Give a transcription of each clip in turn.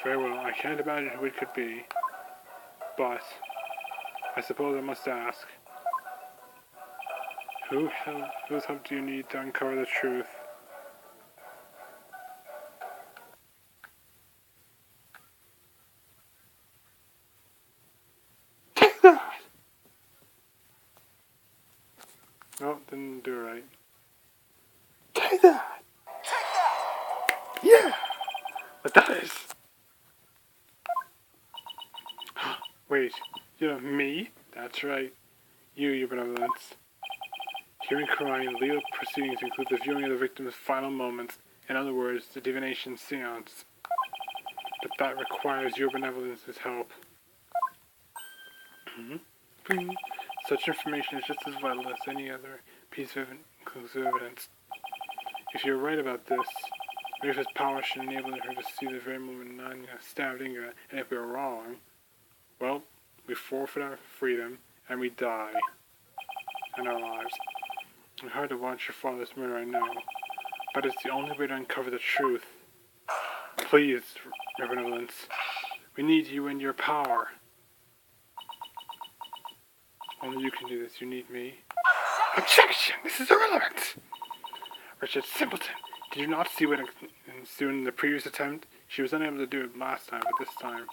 Very well, I can't imagine who it could be, but I suppose I must ask. Whose help do you need to uncover the truth? Take that! No, didn't do it right. Take that! Yeah! But that is... Wait, me? That's right. Your benevolence. Hearing crying, legal proceedings include the viewing of the victim's final moments. In other words, the divination seance. But that requires your benevolence's help. Such information is just as vital as any other piece of conclusive evidence. If you're right about this, Rifa's power should enable her to see the very moment Nanya stabbed Inga, and if we're wrong, well, we forfeit our freedom, and we die. And our lives. It's hard to watch your father's murder, I know, but it's the only way to uncover the truth. Please, your benevolence, we need you and your power. Only you can do this. You need me. Objection! This is irrelevant! Richard Simpleton, did you not see what ensued in the previous attempt? She was unable to do it last time, but this time it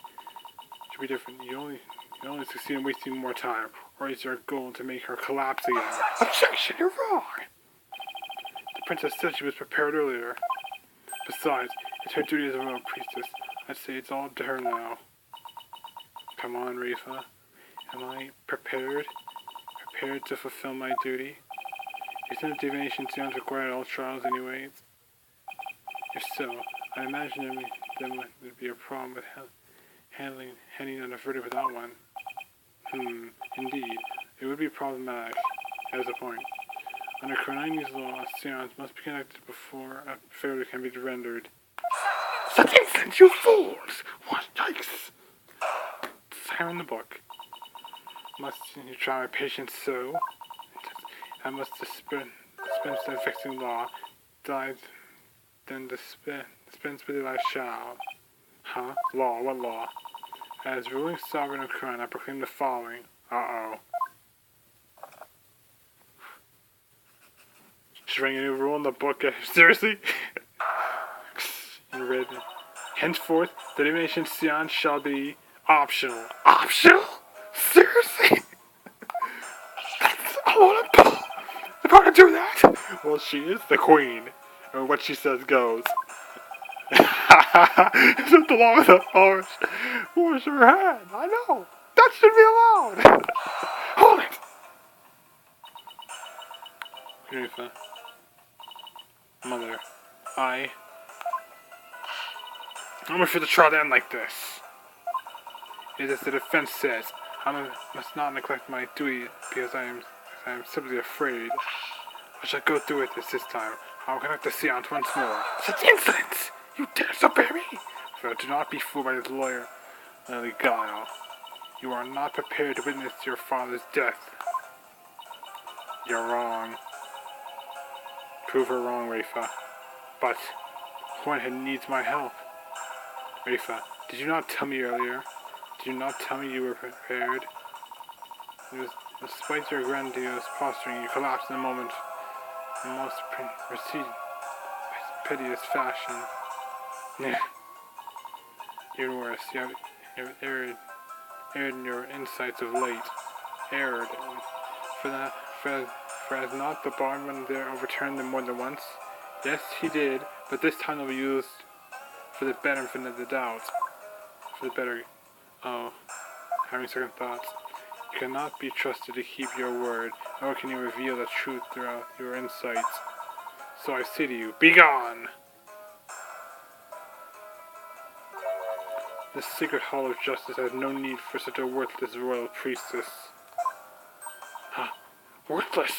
should be different. You only succeed in wasting more time, or is your goal to make her collapse again? Objection! You're wrong! The princess said she was prepared earlier. Besides, it's her duty as a royal priestess. I'd say it's all up to her now. Come on, Rifa. Am I prepared? Prepared to fulfill my duty? Isn't the divination seance required at all trials anyways? If so, I imagine there would be a problem with handing out a verdict without one. Indeed. It would be problematic. As a point. Under Karnani's law, a seance must be conducted before a verdict can be rendered. Such insolence, you fools! What yikes! Fire in the book. Must you try my patience so? I must dispense the vexing law. Then dispense with it I shall. Huh? Law? What law? As ruling sovereign of Crown, I proclaim the following. Uh-oh. She's writing a new rule in the book. Seriously? In red. Henceforth, the divination seance shall be optional. Optional? Seriously? That's a lot of bull. They're going to do that? Well, she is the queen. And what she says goes. Just along with the force. Wash her hand. I know. That should be allowed. Hold it. Grandpa. Mother. I'm afraid the trial to end like this. It is as the defense says. I must not neglect my duty because I am simply afraid. I shall go through with this time. I will conduct the seance once more. Such insolence! You dare disobey me! So do not be fooled by this lawyer, guile. You are not prepared to witness your father's death. You're wrong. Prove her wrong, Rafa. But Juan needs my help. Rafa, did you not tell me earlier? Did you not tell me you were prepared? Despite your grandiose posturing, you collapsed in a moment. In the most piteous fashion. Even worse, you have erred in your insights of late. Erred. For has not the barman there overturned them more than once? Yes, he did, but this time they'll be used for the benefit of the doubt. For the better. Oh, having second thoughts. You cannot be trusted to keep your word, nor can you reveal the truth throughout your insights. So I say to you, begone! The sacred hall of justice has no need for such a worthless royal priestess. Huh? Worthless?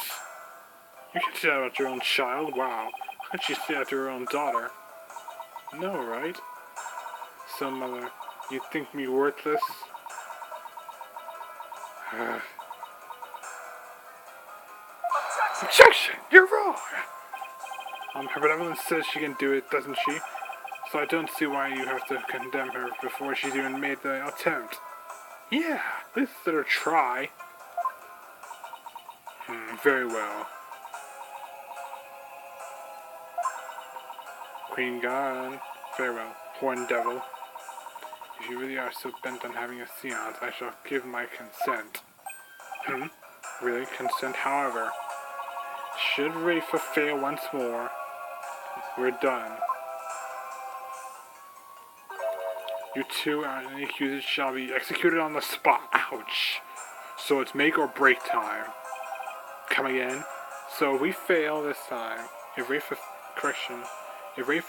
You can say that about your own child? Wow. How could you say that to your own daughter? No, right? So, mother, you think me worthless? Objection! You're wrong! Her benevolence says she can do it, doesn't she? So I don't see why you have to condemn her before she's even made the attempt. Yeah, at least let her try. Very well. Queen gone. Very well. Horned devil. If you really are so bent on having a seance, I shall give my consent. Really? Consent, however. Should Rafa fail once more, we're done. You two and any accused shall be executed on the spot. Ouch. So it's make or break time. Come again. So if we fail this time, if Rafa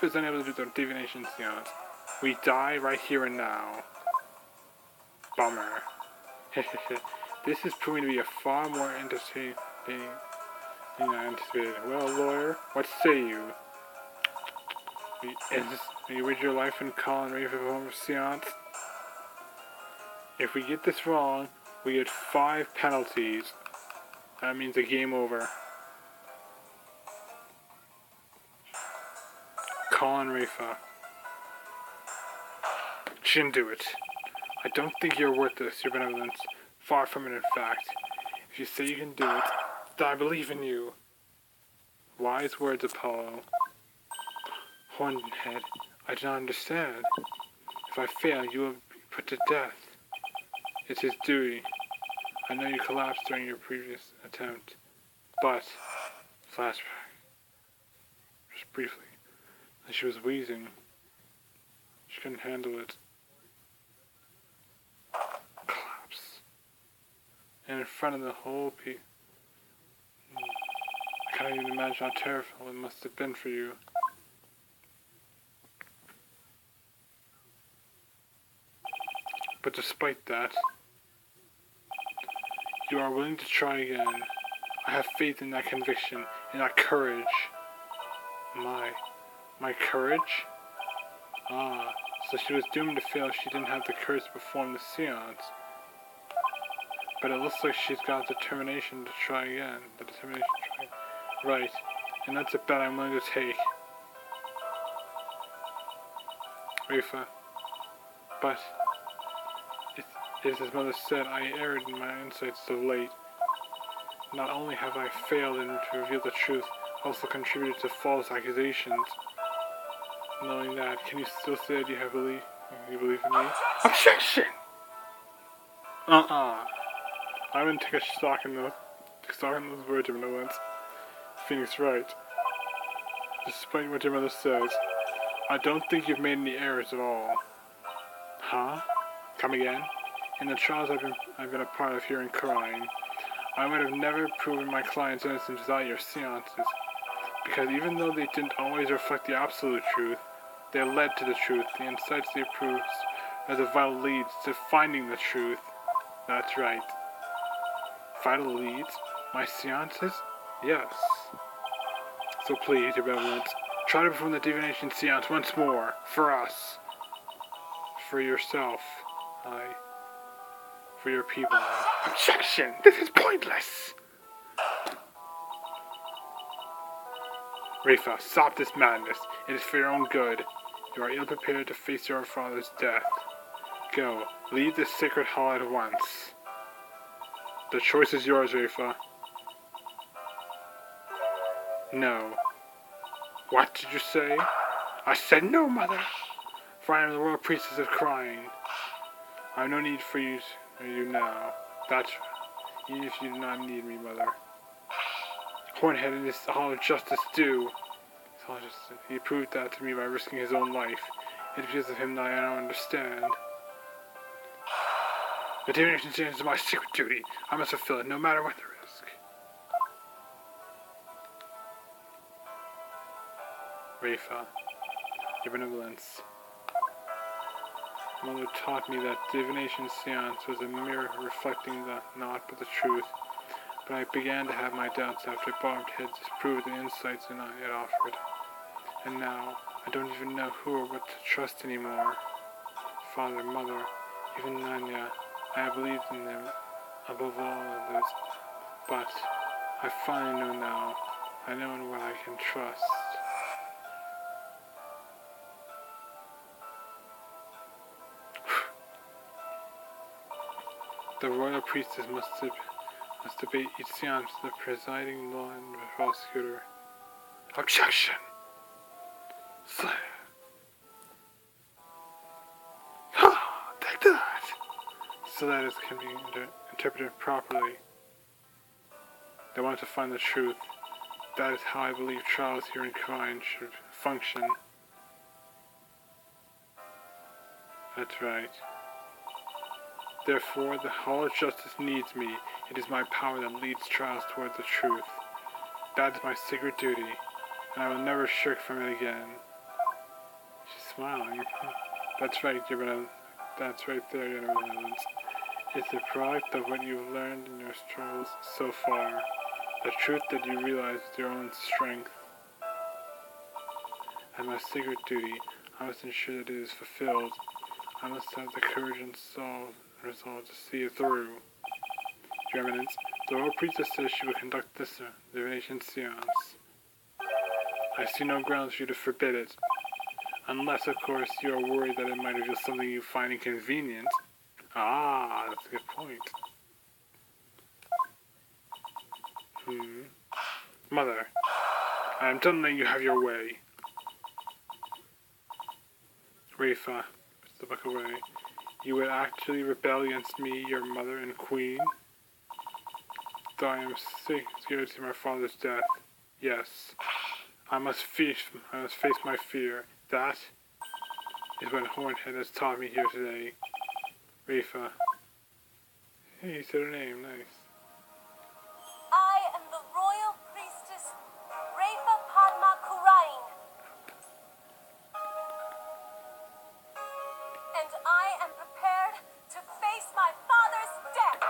is unable to do the divination seance, we die right here and now. Bummer. This is proving to be a far more entertaining than I anticipated. Well, lawyer, what say you? You wager your life and call and Rafa for seance? If we get this wrong, we get 5 penalties. That means a game over. Colin Rafa. She didn't do it. I don't think you're worth this, your benevolence. Far from it, in fact. If you say you can do it, then I believe in you. Wise words, Apollo. Hornhead, I do not understand. If I fail, you will be put to death. It's his duty. I know you collapsed during your previous attempt, but, flashback, just briefly, as she was wheezing, she couldn't handle it. Collapse. And in front of the whole people, I can't even imagine how terrible it must have been for you. But despite that, you are willing to try again. I have faith in that conviction, in that courage. My courage? Ah, so she was doomed to fail if she didn't have the courage to perform the seance. But it looks like she's got determination to try again. The determination to try. Right, and that's a bet I'm willing to take. Rafa. But, as his mother said, I erred in my insights so late. Not only have I failed in to reveal the truth, I also contributed to false accusations. Knowing that, can you still say that you believe in me? Objection! I wouldn't take a stock in those words of benevolence. Phoenix Wright. Despite what your mother says, I don't think you've made any errors at all. Huh? Come again? In the trials I've been a part of here in crying, I would have never proven my client's innocence without your seances. Because even though they didn't always reflect the absolute truth, they led to the truth. The insights they proved are the vital leads to finding the truth. That's right. Vital leads? My seances? Yes. So please, your benevolence, try to perform the divination seance once more. For us. For yourself. For your people. Objection! This is pointless! Rafa, stop this madness. It is for your own good. You are ill-prepared to face your father's death. Go. Leave this sacred hall at once. The choice is yours, Rafa. No. What did you say? I said no, mother! For I am the royal priestess of crying. I have no need for you now. That's right. Even if you do not need me, mother. Hornhead and his Hall of Justice do. He proved that to me by risking his own life. It is because of him that I now understand. The divination seance is my secret duty. I must fulfill it, no matter what the risk. Rafa, your benevolence. Mother taught me that divination seance was a mirror reflecting the not but the truth. But I began to have my doubts after barbed heads disproved the insights that I had offered. And now, I don't even know who or what to trust anymore. Father, Mother, even Nanya, I have believed in them above all others. But, I finally know now. I know in what I can trust. The royal priestess must debate each seance with the presiding law and the prosecutor. Objection! Sire. Ha! Take that! So that it can be interpreted properly. They want to find the truth. That is how I believe trials here in Crime should function. That's right. Therefore, the Hall of Justice needs me. It is my power that leads trials toward the truth. That is my sacred duty, and I will never shirk from it again. She's smiling. That's right, Your Benevolence. That's right there, Your Benevolence. It's the product of what you've learned in your struggles so far. The truth that you realize with your own strength. As my sacred duty, I must ensure that it is fulfilled. I must have the courage and resolve to see it through. Your Eminence, the royal priestess says she will conduct this divination seance. I see no grounds for you to forbid it. Unless, of course, you are worried that it might reveal something you find inconvenient. Ah, that's a good point. Mother, I am done letting you have your way. Rafa, puts the book away. You would actually rebel against me, your mother and queen? Though I am scared to see my father's death. Yes, I must face my fear. That is what Hornhead has taught me here today. Rafa. Hey, you said her name. Nice. I am the royal priestess, Rafa Padma Kurain. And I am prepared to face my father's death.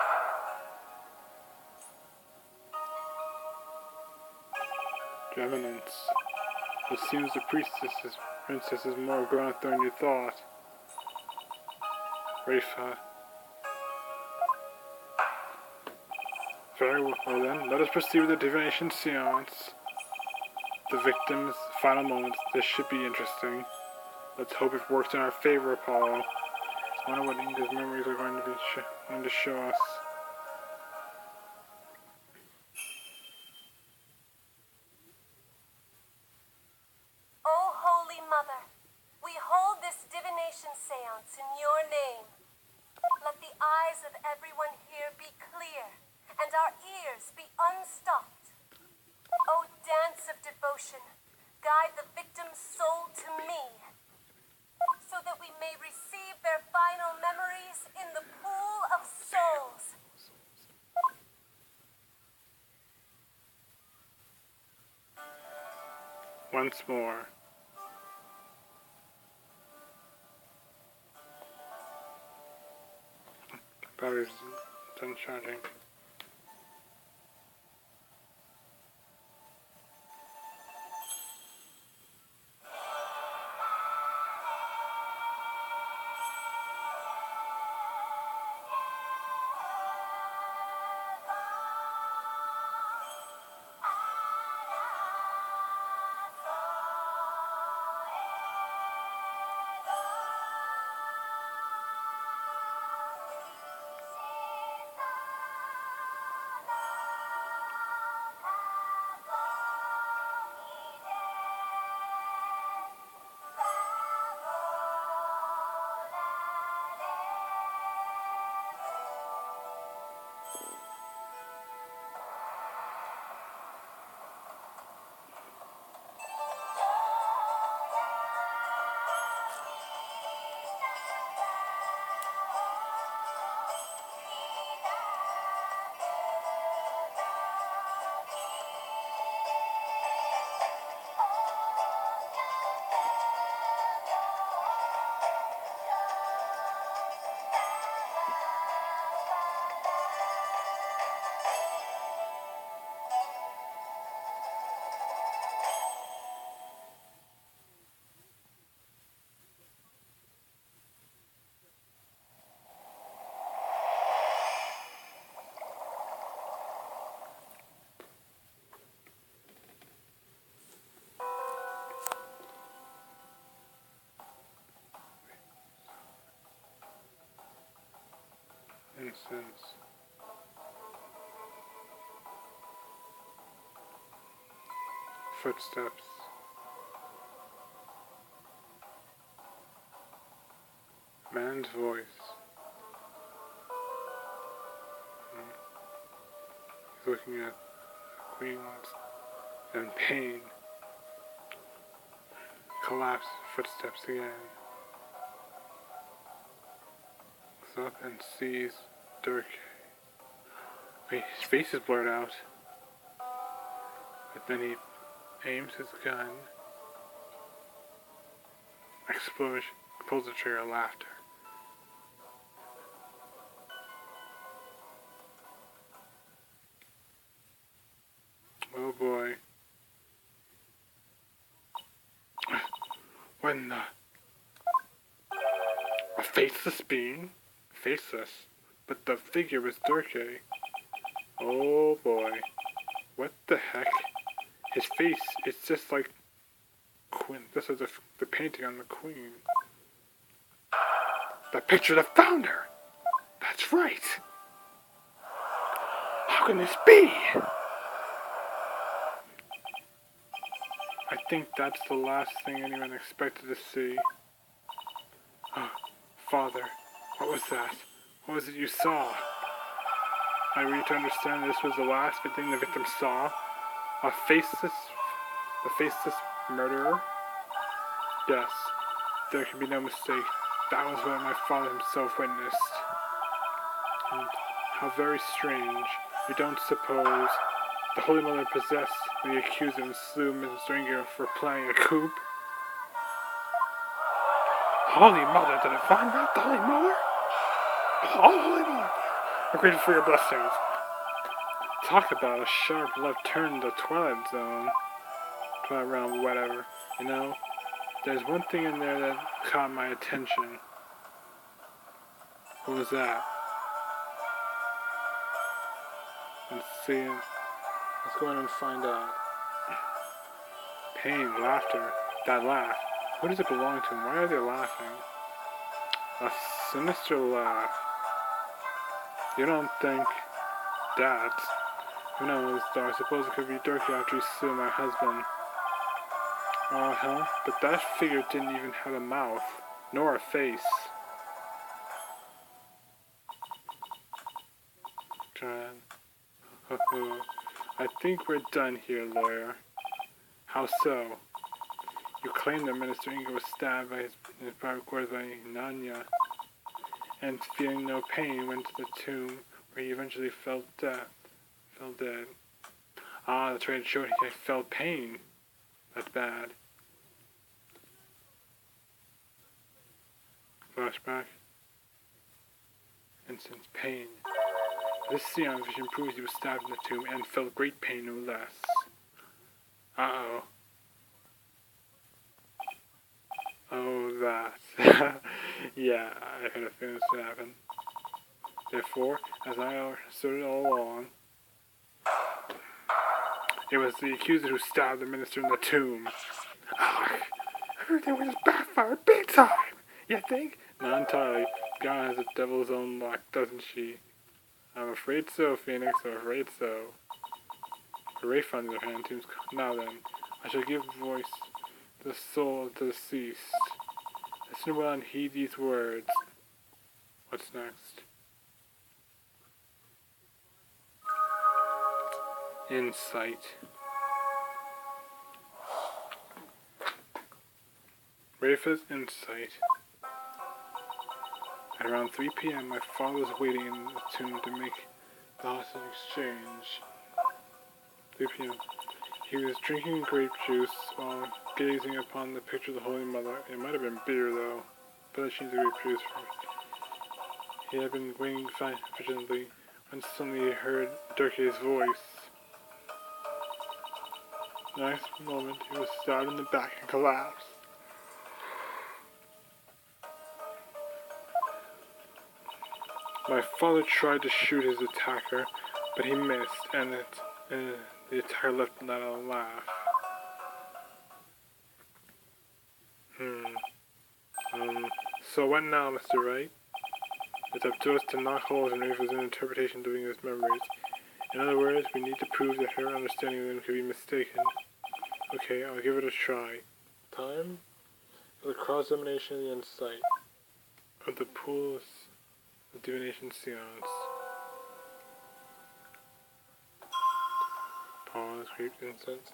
Your Eminence, it seems the princess is more grown up than you thought. Rafa. Very well then, let us proceed with the divination seance. The victim's final moments. This should be interesting. Let's hope it works in our favor, Apollo. I wonder what Inga's memories are going to show us. O Holy Mother, we hold this divination seance in your name. Let the eyes of everyone here be clear, and our ears be unstopped. O dance of devotion, guide the victim's soul to me, so that we may receive their final memories in the pool of souls. Once more. Battery's done charging. since. Footsteps. Man's voice. He's looking at the queen once in pain. Collapsed. Footsteps again. Looks up and sees Dirk. Wait, his face is blurred out. But then he aims his gun. Explosion. Pulls the trigger. Laughter. Oh boy. When a faceless being, faceless, but the figure was Durkee. Oh boy. What the heck? His face, it's just like Queen. This is the painting on the queen. The picture that found her. That's right. How can this be? I think that's the last thing anyone expected to see. Oh, Father, what was that? What was it you saw? Am I ready to understand this was the last thing the victim saw? A faceless murderer? Yes, there can be no mistake. That was what my father himself witnessed. And how very strange. You don't suppose the Holy Mother possessed the accused and slew Mrs. Ringer for playing a coup? Holy Mother, the Divine Wrath, the Holy Mother? Oh, Holy Mother! I'm grateful for your blessings. Talk about a sharp left turn in the Twilight Zone. Twilight Realm, whatever. You know, there's one thing in there that caught my attention. What was that? Let's see. Let's go in and find out. Pain, laughter, that laugh. Who does it belong to and why are they laughing? A sinister laugh. You don't think that? Who knows, though I suppose it could be Durkee after he slew my husband. Uh-huh, but that figure didn't even have a mouth, nor a face. I think we're done here, lawyer. How so? You claim that Minister Inga was stabbed by his private quarters by Nanya, and feeling no pain went to the tomb where he eventually fell dead. Ah, that's right, it showed he felt pain. That's bad. Flashback. Instant pain. This Sion vision proves he was stabbed in the tomb and felt great pain no less. Uh-oh. Oh, that. Yeah, I had a feeling this would happen. Therefore, as I asserted all along, it was the accuser who stabbed the minister in the tomb. Ah, everything was just backfired big time. You think? Not entirely. God has the devil's own luck, doesn't she? I'm afraid so, Phoenix. I'm afraid so. Wraith, on the other hand, seems. Now then, I shall give voice to the soul of the deceased. Listen well and heed these words. What's next? Insight. Wraith's insight. At around 3 p.m., my father was waiting in the tomb to make the hostage exchange. 3 p.m. He was drinking grape juice while gazing upon the picture of the Holy Mother. It might have been beer, though, but I changed the grape juice for. He had been waiting patiently when suddenly he heard Durkee's voice. The next moment, he was stabbed in the back and collapsed. My father tried to shoot his attacker, but he missed, and the attacker left without a laugh. So what now, Mr. Wright? It's up to us to knock holes in Ava's interpretation of those memories. In other words, we need to prove that her understanding of them could be mistaken. Okay, I'll give it a try. Time for the cross-examination of the insight of the pools of divination seance. Pause, creep, incense.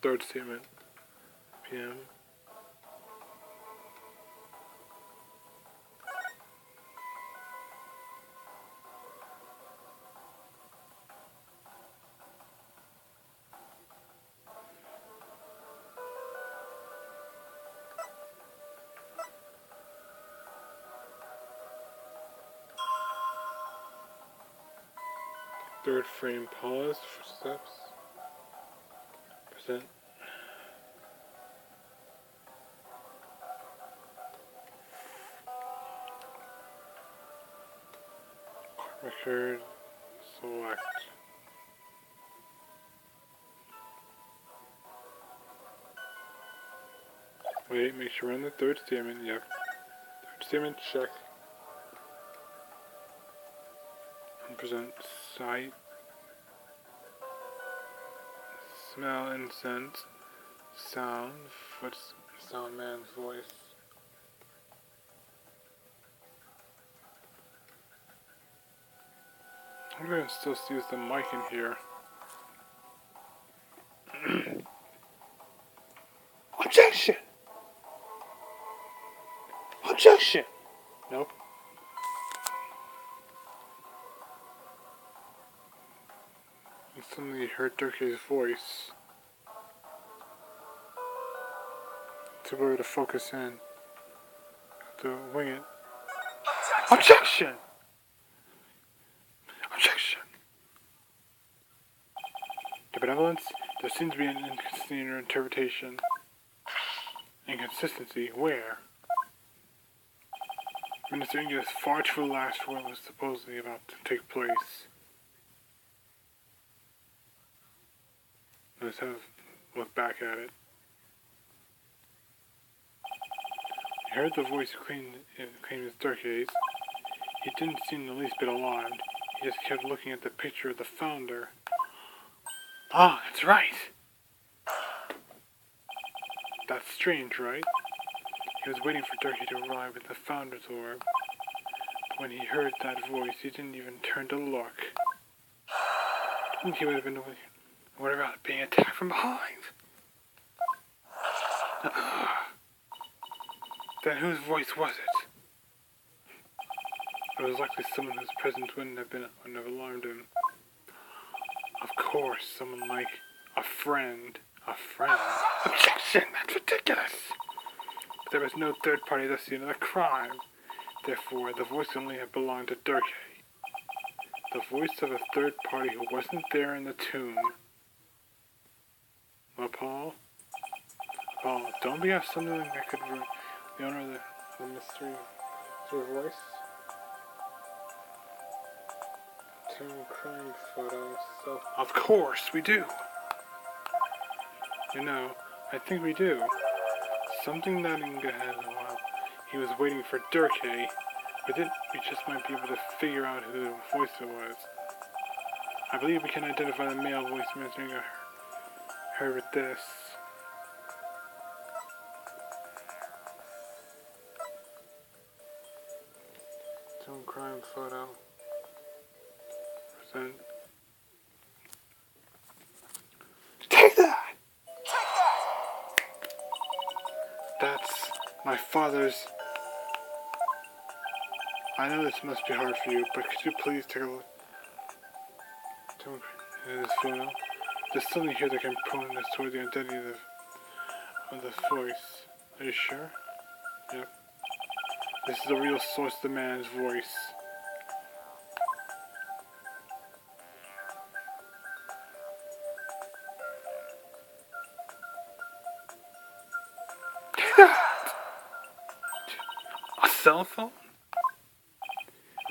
Third statement. PM. Third frame, pause for steps. Present. Record. Select. Wait, make sure we're in the third statement. Yep. Third statement, check. And present sight. Smell, incense. Sound. Sound man's voice. I'm gonna still use the mic in here. Objection! Objection! Nope. And suddenly heard Durke's voice. To be able to focus in. To wing it. Objection! Objection! To benevolence, there seems to be an inconsistency in your interpretation. Inconsistency? Where? Minister Inga is far too relaxed for what was supposedly about to take place. Let's have a look back at it. He heard the voice claim his Durke's. He didn't seem the least bit alarmed. He just kept looking at the picture of the founder. Ah, that's right! That's strange, right? He was waiting for Durke to arrive with the founder's orb. But when he heard that voice, he didn't even turn to look. I think he would have been worried about being attacked from behind. Then whose voice was it? It was likely someone whose presence wouldn't have alarmed him. Of course, someone like a friend. A friend? Objection! That's ridiculous! But there was no third party at the scene of the crime. Therefore, the voice only had belonged to Durke. The voice of a third party who wasn't there in the tomb. Well, Paul, don't we have something that could the owner of the mystery voice? Tomb crime photo. Of course we do. You know, I think we do. Something that Inga had while he was waiting for Durke. With it, we just might be able to figure out who the voice it was. I believe we can identify the male voice mentioning her with this. Some crime photo. Present. Take that! That's my father's. I know this must be hard for you, but could you please take a look at this photo? There's something here that can point us toward the identity of the voice. Are you sure? Yep. This is the real source of the man's voice. A cell phone?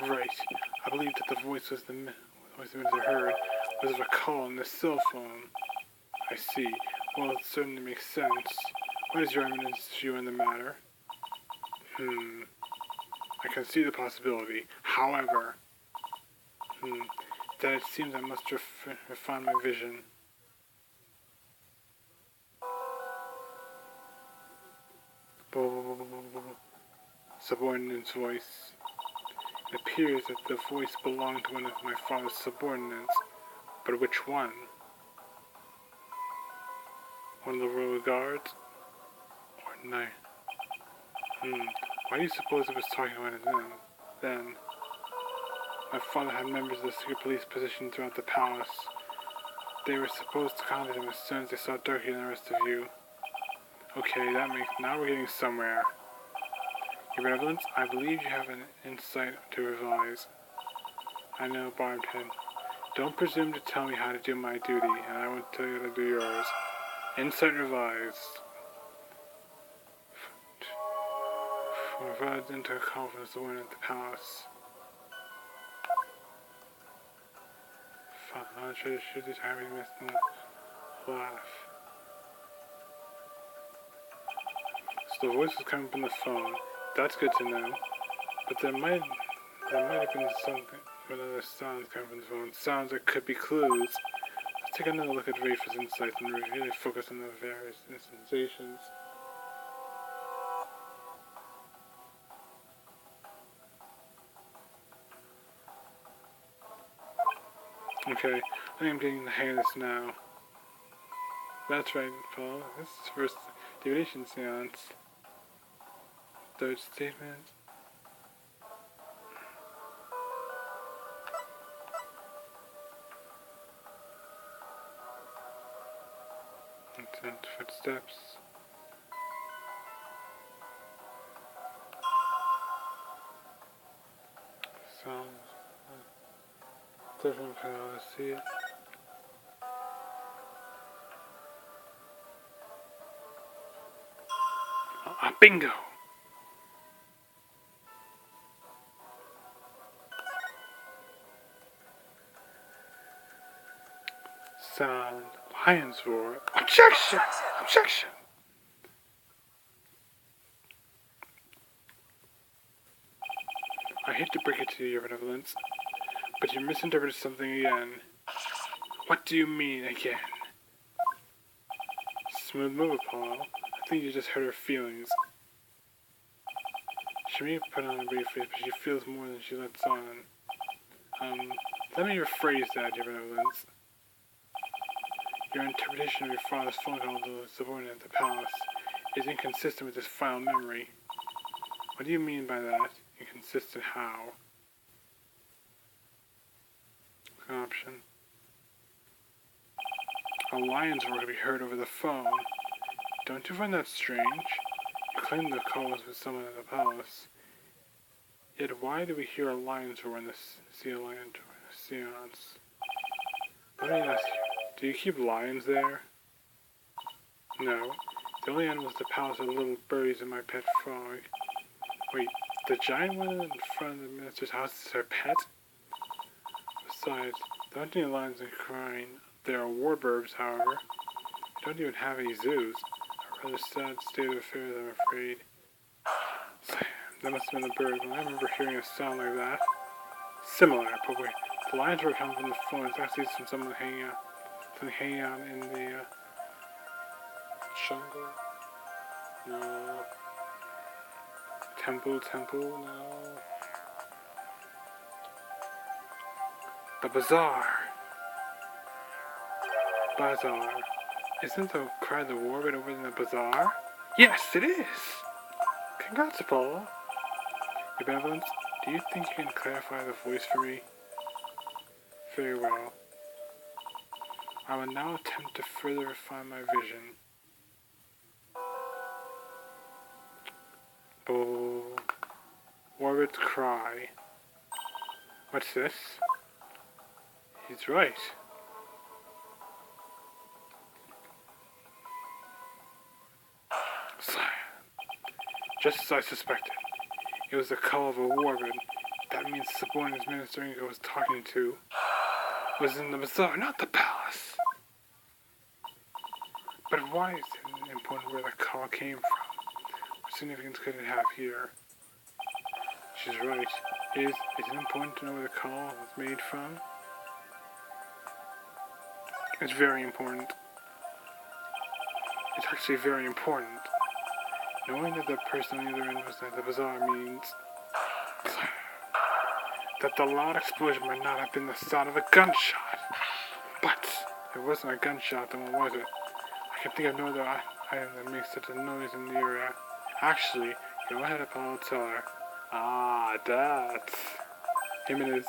Right. I believe that the voice was the voice I heard was of a call on the cell phone. I see. Well, it certainly makes sense. What is your eminence view on the matter? I can see the possibility. However, that it seems I must refine my vision. Subordinate's voice. It appears that the voice belonged to one of my father's subordinates, but which one? One of the royal guards? Or no? Why do you suppose it was talking about it then? My father had members of the secret police positioned throughout the palace. They were supposed to contact him as soon as they saw Durkee and the rest of you. Okay, now we're getting somewhere. Your Reverence, I believe you have an insight to revise. I know, Barbed Head. Don't presume to tell me how to do my duty, and I won't tell you how to do yours. Insight revised. Revised into a confidence to win at the palace. Fine, I'll try to shoot this having missed and laugh. So the voice was coming from the phone. That's good to know. But there might have been something with other sounds coming from the phone. Sounds that could be clues. Let's take another look at Rafa's insights and really focus on the various sensations. Okay, I think I'm getting the hang of this now. That's right, Paul. This is first divination seance. Third statement. And footsteps. Sounds. Different kind of see it. Bingo! Sound. Lion's roar. Objection! Objection! I hate to break it to you, Your Benevolence, but you misinterpreted something again. What do you mean, again? Smooth move, Paul. I think you just hurt her feelings. She may put on a brave face, but she feels more than she lets on. Let me rephrase that, Your Benevolence. Your interpretation of your father's phone call to the subordinate at the palace is inconsistent with his final memory. What do you mean by that? Inconsistent how? Option. A lion's roar could be heard over the phone. Don't you find that strange? You claim the call was with someone at the palace. Yet why do we hear a lion's roar in the seance? Let me ask you, do you keep lions there? No. The only animals at the palace are the little birdies and my pet frog. Wait, the giant one in front of the minister's house is her pet? Besides, there aren't any lions in Crine. There are warburbs, however. We don't even have any zoos. A rather sad state of affairs, I'm afraid. That must have been the bird. I remember hearing a sound like that. Similar, but wait. The lions were coming from the phone. It's actually from someone hanging out in the jungle. No. Temple, no. The bazaar. Isn't the cry of the warbird over in the bazaar? Yes, it is! Congrats, Apollo. Your Benevolence, do you think you can clarify the voice for me? Very well. I will now attempt to further refine my vision. Oh. Warbird's cry. What's this? He's right. Just as I suspected. It was the call of a warbird. That means the subordinate Minister Ingo was talking to was in the bazaar, not the palace. But why is it important where the call came from? What significance could it have here? She's right. Is it important to know where the call was made from? It's very important. It's actually very important. Knowing that the person on the other end was at the bazaar means that the loud explosion might not have been the sound of a gunshot. But if it wasn't a gunshot, then what was it? I can think of no other item that makes such a noise in the area. Actually, go ahead, Apollo, tell her. Ah, that's him and his.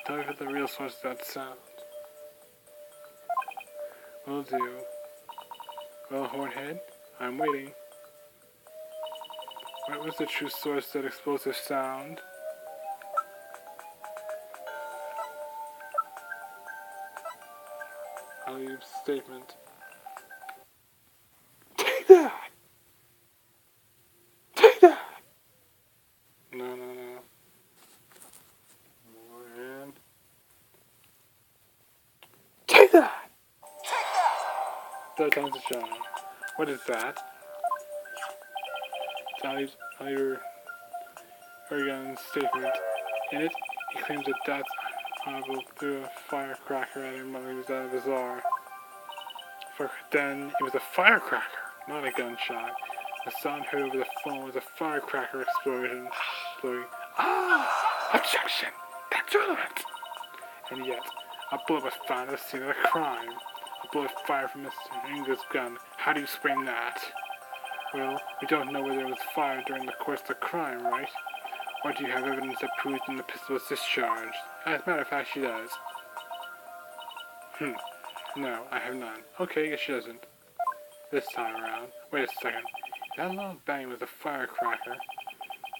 Tell me the real source of that sound. Will do. Well, Hornhead, I'm waiting. What was the true source of that explosive sound? I'll leave a statement. Take that! Take that! No. And take that! Third time's a charm. What is that? It's Oliver Oregon's statement. In it, he claims that Dad's honorable threw a firecracker at him while he was at a bazaar. Then it was a firecracker, not a gunshot. The sound heard over the phone was a firecracker explosion. Objection! That's relevant! And yet, a bullet was found at the scene of the crime. A bullet fired from Mr. Ingles' gun. How do you explain that? Well, we don't know whether it was fired during the course of the crime, right? Or do you have evidence that proves that the pistol was discharged? As a matter of fact, she does. No, I have none. Okay, I guess she doesn't. This time around. Wait a second. If that loud bang was a firecracker,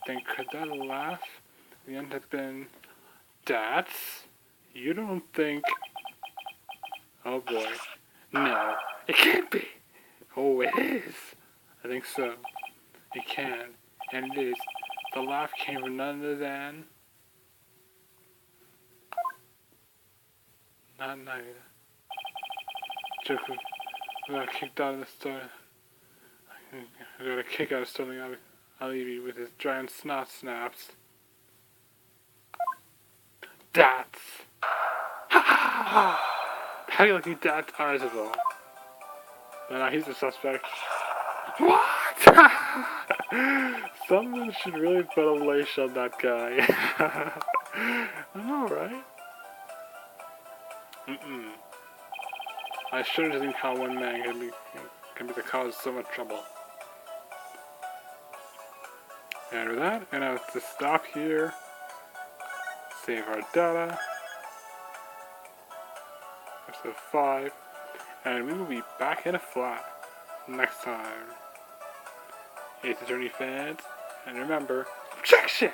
then could that laugh at the end have been... That's... You don't think... Oh boy. No, it can't be! Oh, it is! I think so. It can. And it is. The laugh came from none other than... Not Naida. Joku got kicked out of the store. Got a kick out of Sterling Alibi with his giant snot snaps. That's... How do you like that's Arzival? No, he's the suspect. What? Someone should really put a lace on that guy. I know, right? I shouldn't think how one man can be the cause of so much trouble. And with that, I'm gonna have to stop here. Save our data. Episode 5. And we will be back in a flat next time. Hey, Attorney fans. And remember, objection!